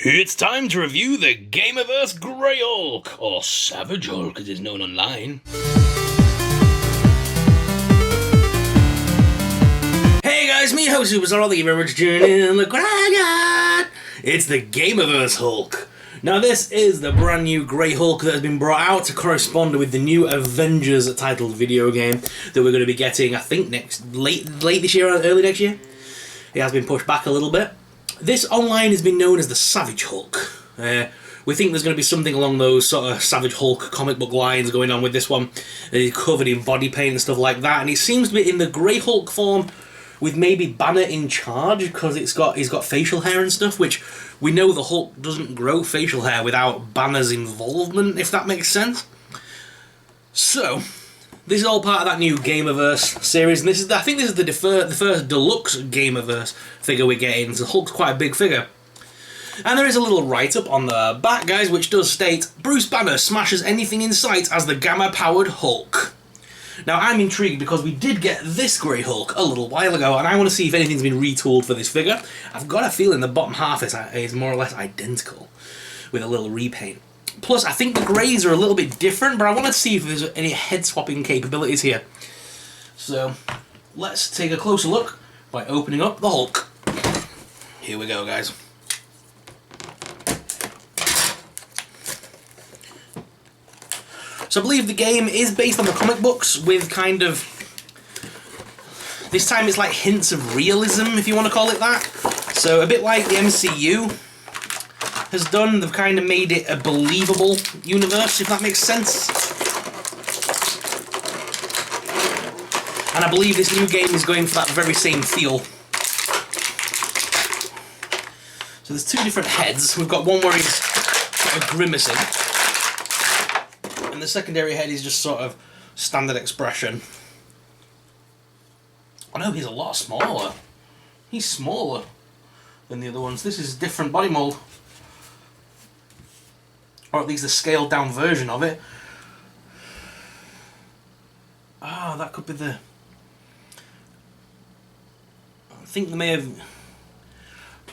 It's time to review the Gamerverse Grey Hulk, or Savage Hulk as it's known online. Hey guys, me host Superstar, thank you very much for tuning in. Look what I got! It's the Gamerverse Hulk. Now this is the brand new Grey Hulk that has been brought out to correspond with the new Avengers titled video game that we're going to be getting, I think, late this year or early next year. It has been pushed back a little bit. This online has been known as the Savage Hulk. We think there's going to be something along those sort of Savage Hulk comic book lines going on with this one. He's covered in body paint and stuff like that, and he seems to be in the Grey Hulk form with maybe Banner in charge because he's got facial hair and stuff, which we know the Hulk doesn't grow facial hair without Banner's involvement, if that makes sense. So this is all part of that new Gamerverse series, and I think this is the first deluxe Gamerverse figure we're getting. So Hulk's quite a big figure. And there is a little write-up on the back, guys, which does state, Bruce Banner smashes anything in sight as the Gamma-powered Hulk. Now, I'm intrigued because we did get this Grey Hulk a little while ago, and I want to see if anything's been retooled for this figure. I've got a feeling the bottom half is more or less identical, with a little repaint. Plus, I think the greys are a little bit different, but I want to see if there's any head-swapping capabilities here. So, let's take a closer look by opening up the Hulk. Here we go, guys. So I believe the game is based on the comic books with kind of... This time it's like hints of realism, if you want to call it that. So a bit like the MCU has done, they've kind of made it a believable universe, if that makes sense. And I believe this new game is going for that very same feel. So there's two different heads. We've got one where he's sort of grimacing, and the secondary head is just sort of standard expression. Oh no, he's a lot smaller. He's smaller than the other ones. This is a different body mold. Or at least a scaled down version of it. Ah, that could be the... I think they may have...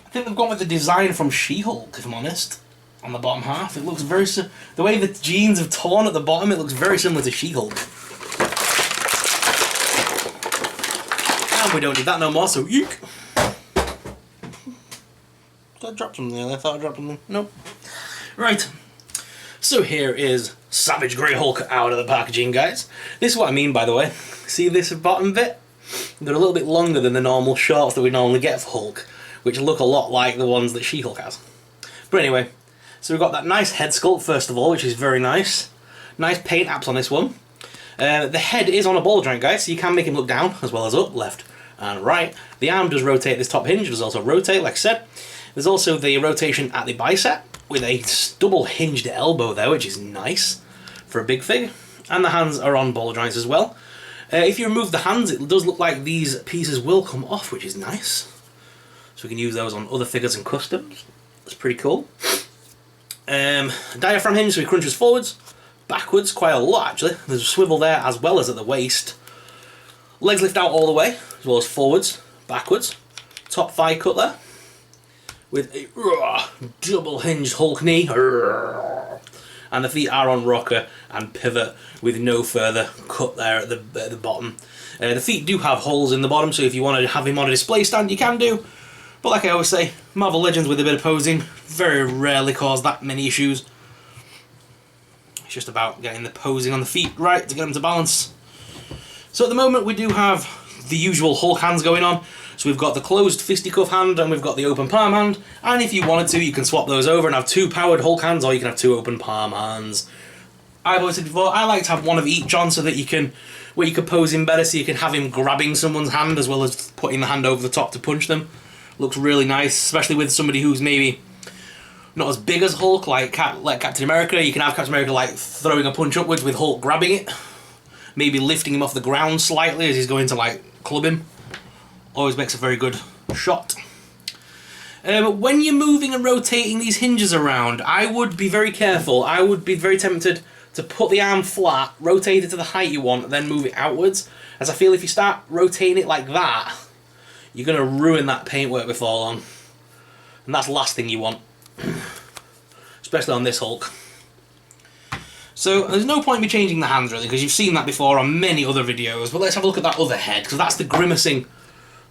I think they've gone with the design from She-Hulk, if I'm honest, on the bottom half. It looks very... The way the jeans have torn at the bottom, it looks very similar to She-Hulk. And we don't need that no more, so eek! Did I drop something there? I thought I dropped something. Nope. Right. So here is Savage Grey Hulk out of the packaging, guys. This is what I mean, by the way. See this bottom bit? They're a little bit longer than the normal shorts that we normally get for Hulk, which look a lot like the ones that She-Hulk has. But anyway, so we've got that nice head sculpt, first of all, which is very nice. Nice paint apps on this one. The head is on a ball joint, guys, so you can make him look down, as well as up, left and right. The arm does rotate this top hinge, does also rotate, like I said. There's also the rotation at the bicep, with a double hinged elbow there, which is nice for a big fig. And the hands are on ball joints as well. If you remove the hands, it does look like these pieces will come off, which is nice. So we can use those on other figures and customs. That's pretty cool. Diaphragm hinge, so he crunches forwards, backwards, quite a lot actually. There's a swivel there as well as at the waist. Legs lift out all the way, as well as forwards, backwards. Top thigh cut there, with a double hinged Hulk knee. And the feet are on rocker and pivot with no further cut there at the bottom. The feet do have holes in the bottom, so if you want to have him on a display stand, you can do. But like I always say, Marvel Legends with a bit of posing very rarely cause that many issues. It's just about getting the posing on the feet right to get them to balance. So at the moment we do have the usual Hulk hands going on. So we've got the closed fisticuff hand and we've got the open palm hand. And if you wanted to, you can swap those over and have two powered Hulk hands, or you can have two open palm hands. I've always said before, I like to have one of each on so that you can pose him better, so you can have him grabbing someone's hand as well as putting the hand over the top to punch them. Looks really nice, especially with somebody who's maybe not as big as Hulk, like Captain America. You can have Captain America like throwing a punch upwards with Hulk grabbing it. Maybe lifting him off the ground slightly as he's going to like club him. Always makes a very good shot. When you're moving and rotating these hinges around, I would be very careful. I would be very tempted to put the arm flat, rotate it to the height you want, then move it outwards. As I feel if you start rotating it like that, you're going to ruin that paintwork before long. And that's the last thing you want. especially on this Hulk. So there's no point in me changing the hands really, because you've seen that before on many other videos, but let's have a look at that other head, because that's the grimacing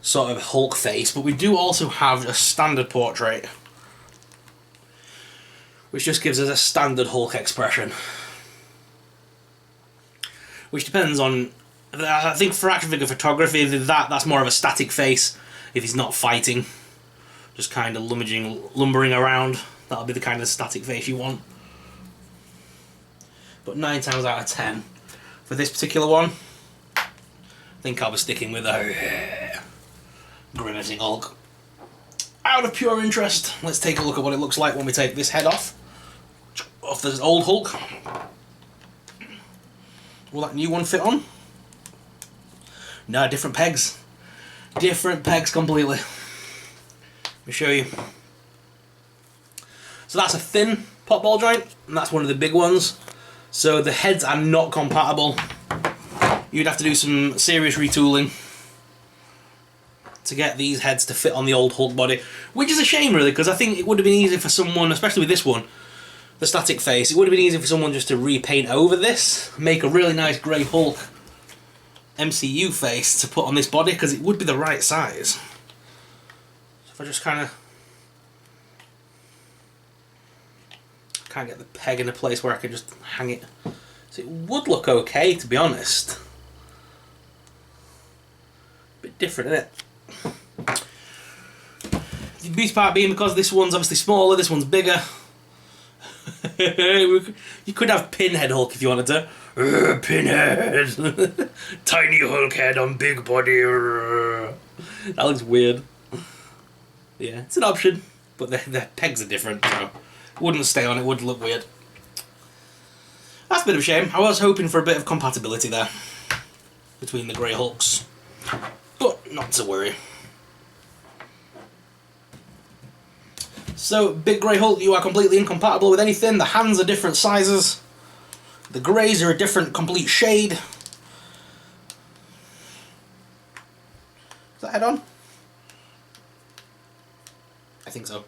sort of Hulk face, but we do also have a standard portrait, which just gives us a standard Hulk expression. Which depends on, I think for action figure photography, that's more of a static face if he's not fighting. Just kind of lumbering around, that'll be the kind of static face you want. But 9 times out of 10, for this particular one, I think I'll be sticking with a grimacing Hulk. Out of pure interest, let's take a look at what it looks like when we take this head off this old Hulk. Will that new one fit on? No, different pegs. Different pegs completely. Let me show you. So that's a thin pot ball joint, and that's one of the big ones. So the heads are not compatible. You'd have to do some serious retooling to get these heads to fit on the old Hulk body, which is a shame really, because I think it would have been easy for someone, especially with this one, the static face, it would have been easy for someone just to repaint over this, make a really nice grey Hulk MCU face to put on this body, because it would be the right size. So if I just kind of can't get the peg in a place where I can just hang it, so it would look okay, to be honest. Bit different, isn't it? The beauty part being, because this one's obviously smaller, this one's bigger. You could have Pinhead Hulk if you wanted to. Pinhead! Tiny Hulk head on big body. That looks weird. Yeah, it's an option, but the pegs are different, so it wouldn't stay on, it would look weird. That's a bit of a shame. I was hoping for a bit of compatibility there between the Grey Hulks, but not to worry. So, Big Grey Hulk, you are completely incompatible with anything. The hands are different sizes. The greys are a different complete shade. Is that head on? I think so.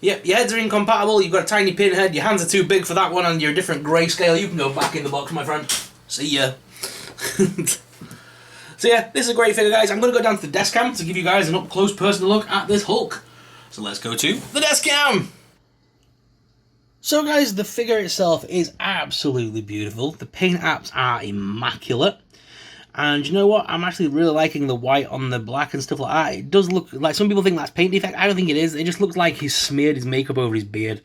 Yep, your heads are incompatible. You've got a tiny pinhead. Your hands are too big for that one, and you're a different grayscale. You can go back in the box, my friend. See ya. So yeah, this is a great figure, guys. I'm going to go down to the desk cam to give you guys an up-close personal look at this Hulk. So let's go to the desk cam. So guys, the figure itself is absolutely beautiful. The paint apps are immaculate. And you know what? I'm actually really liking the white on the black and stuff like that. It does look like, some people think that's paint defect. I don't think it is. It just looks like he's smeared his makeup over his beard.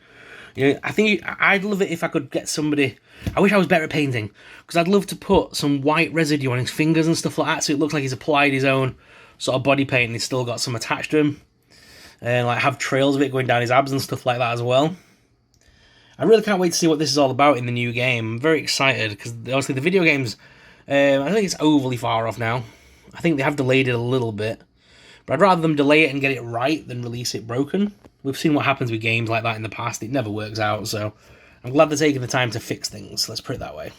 You know, I think I'd love it if I could get somebody. I wish I was better at painting, because I'd love to put some white residue on his fingers and stuff like that, so it looks like he's applied his own sort of body paint and he's still got some attached to him, and like have trails of it going down his abs and stuff like that as well. I really can't wait to see what this is all about in the new game. I'm very excited, because obviously the video games, I think it's overly far off now. I think they have delayed it a little bit, but I'd rather them delay it and get it right than release it broken. We've seen what happens with games like that in the past. It never works out, so I'm glad they're taking the time to fix things. Let's put it that way.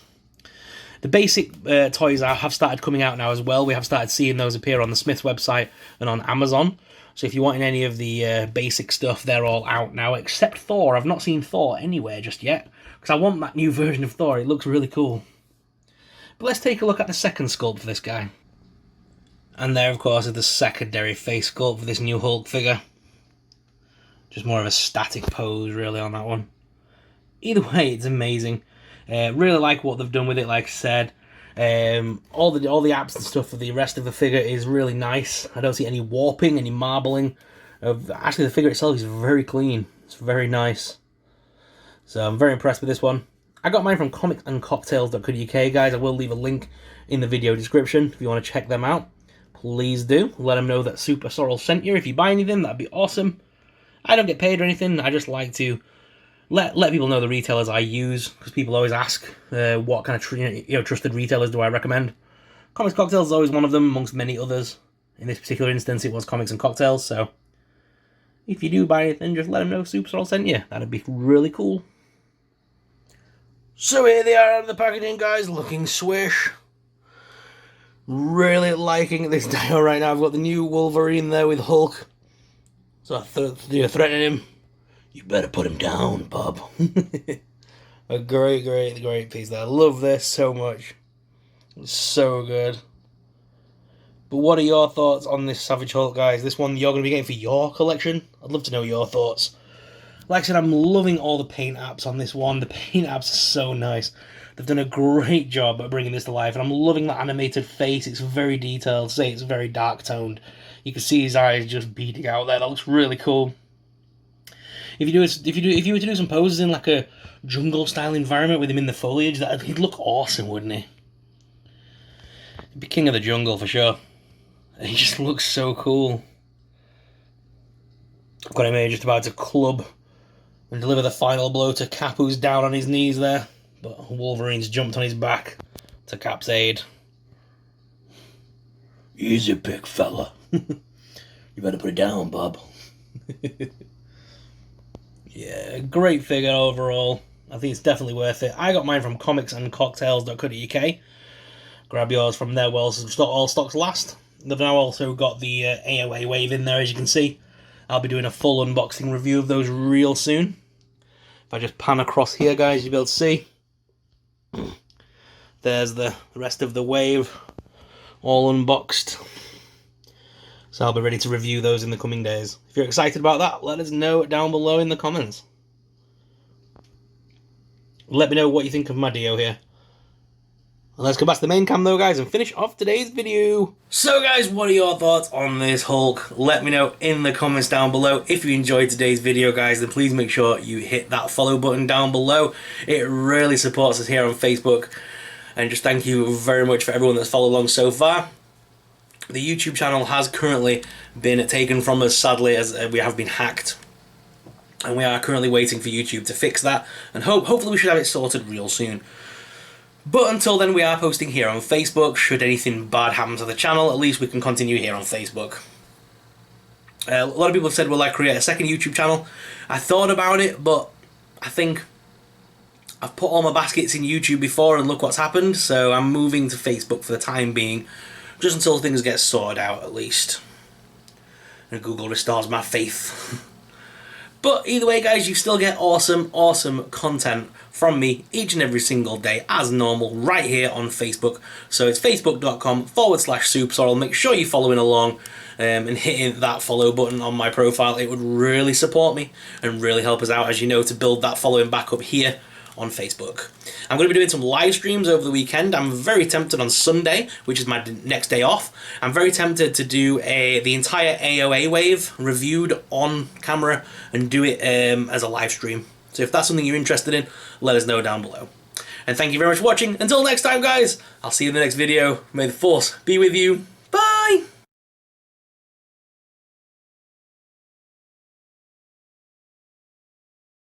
The basic toys have started coming out now as well. We have started seeing those appear on the Smith's website and on Amazon. So if you want any of the basic stuff, they're all out now, except Thor. I've not seen Thor anywhere just yet, because I want that new version of Thor. It looks really cool. But let's take a look at the second sculpt for this guy. And there, of course, is the secondary face sculpt for this new Hulk figure. Just more of a static pose, really, on that one. Either way, it's amazing. Really like what they've done with it, like I said. All the apps and stuff for the rest of the figure is really nice. I don't see any warping, any marbling. Actually, the figure itself is very clean. It's very nice. So I'm very impressed with this one. I got mine from comicsandcocktails.co.uk, guys. I will leave a link in the video description if you want to check them out. Please do. Let them know that Super Sorrel sent you. If you buy anything, that'd be awesome. I don't get paid or anything. I just like to let people know the retailers I use, because people always ask what kind of trusted retailers do I recommend. Comics Cocktails is always one of them, amongst many others. In this particular instance, it was Comics and Cocktails. So if you do buy anything, just let them know Super Sorrel sent you. That'd be really cool. So here they are out of the packaging, guys, looking swish. Really liking this dial right now. I've got the new Wolverine there with Hulk. So threatening him. You better put him down, bub. A great piece there. I love this so much. It's so good. But what are your thoughts on this Savage Hulk, guys? This one you're going to be getting for your collection? I'd love to know your thoughts. Like I said, I'm loving all the paint apps on this one. The paint apps are so nice. They've done a great job at bringing this to life, and I'm loving that animated face. It's very detailed. Say it's very dark toned. You can see his eyes just beating out there. That looks really cool. If you were to do some poses in like a jungle style environment with him in the foliage, he'd look awesome, wouldn't he? He'd be king of the jungle for sure. He just looks so cool. I've got him here just about to club and deliver the final blow to Cap, who's down on his knees there. But Wolverine's jumped on his back to Cap's aid. Easy pick, fella. You better put it down, bub. Yeah, great figure overall. I think it's definitely worth it. I got mine from comicsandcocktails.co.uk. Grab yours from there whilst all stocks last. They've now also got the AOA wave in there, as you can see. I'll be doing a full unboxing review of those real soon. If I just pan across here, guys, you'll be able to see. There's the rest of the wave, all unboxed. So I'll be ready to review those in the coming days. If you're excited about that, let us know down below in the comments. Let me know what you think of my Dio here. And let's go back to the main cam though, guys, and finish off today's video. So guys, what are your thoughts on this Hulk? Let me know in the comments down below. If you enjoyed today's video, guys, then please make sure you hit that follow button down below. It really supports us here on Facebook. And just thank you very much for everyone that's followed along so far. The YouTube channel has currently been taken from us, sadly, as we have been hacked. And we are currently waiting for YouTube to fix that. And hopefully we should have it sorted real soon. But until then, we are posting here on Facebook. Should anything bad happen to the channel, at least we can continue here on Facebook. A lot of people have said, will I create a second YouTube channel? I thought about it, but I think I've put all my baskets in YouTube before and look what's happened. So I'm moving to Facebook for the time being, just until things get sorted out at least. And Google restores my faith. But either way, guys, you still get awesome content from me each and every single day as normal right here on Facebook. So it's facebook.com/Supersorrel. Make sure you're following along and hitting that follow button on my profile. It would really support me and really help us out, as you know, to build that following back up here on Facebook. I'm going to be doing some live streams over the weekend. I'm very tempted on Sunday, which is my next day off. I'm very tempted to do the entire AOA wave reviewed on camera and do it as a live stream. So if that's something you're interested in, let us know down below. And thank you very much for watching. Until next time, guys, I'll see you in the next video. May the Force be with you.